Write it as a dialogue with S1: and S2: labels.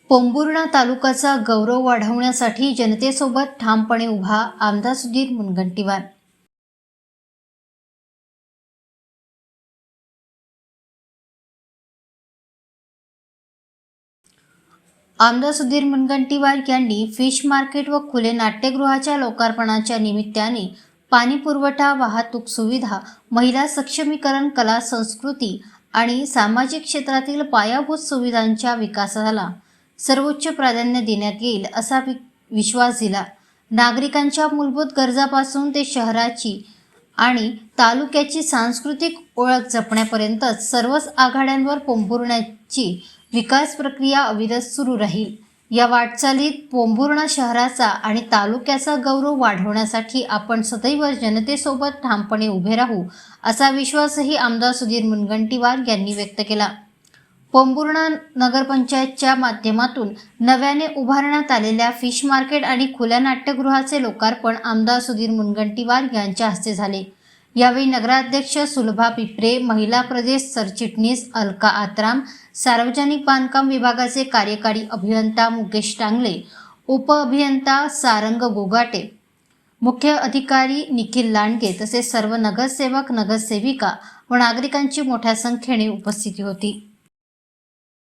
S1: पोंभुर्णा तालुक्याचा गौरव वाढवण्यासाठी जनतेसोबत ठामपणे उभा आमदार सुधीर मुनगंटीवार। आमदार सुधीर मुनगंटीवार यांनी फिश मार्केट व खुले नाट्यगृहाच्या लोकार्पणाच्या निमित्ताने पाणी पुरवठा, वाहतूक सुविधा, महिला सक्षमीकरण, कला संस्कृती आणि सामाजिक क्षेत्रातील पायाभूत सुविधांच्या विकासाला सर्वोच्च प्राधान्य देण्यात येईल असा विश्वास दिला। नागरिकांच्या मूलभूत गरजांपासून ते शहराची आणि तालुक्याची सांस्कृतिक ओळख जपण्यापर्यंत सर्वच आघाड्यांवर पोंभुर्ण्याची विकास प्रक्रिया अविरत सुरू राहील। या वाटचालीत पोंभुर्णा शहराचा आणि तालुक्याचा गौरव वाढवण्यासाठी आपण सदैव जनतेसोबत ठामपणे उभे राहू असा विश्वासही आमदार सुधीर मुनगंटीवार यांनी व्यक्त केला। पोंभुर्णा नगरपंचायतच्या माध्यमातून नव्याने उभारण्यात आलेल्या फिश मार्केट आणि खुल्या नाट्यगृहाचे लोकार्पण आमदार सुधीर मुनगंटीवार यांच्या हस्ते झाले। यावेळी नगराध्यक्ष सुलभा पिपरे, महिला प्रदेश सरचिटणीस अलका आत्राम, सार्वजनिक बांधकाम विभागाचे कार्यकारी अभियंता मुकेश टांगले, उपअभियंता सारंग गोगाटे, मुख्य अधिकारी निखिल लांडगे तसेच सर्व नगरसेवक, नगरसेविका व नागरिकांची मोठ्या संख्येने उपस्थिती होती।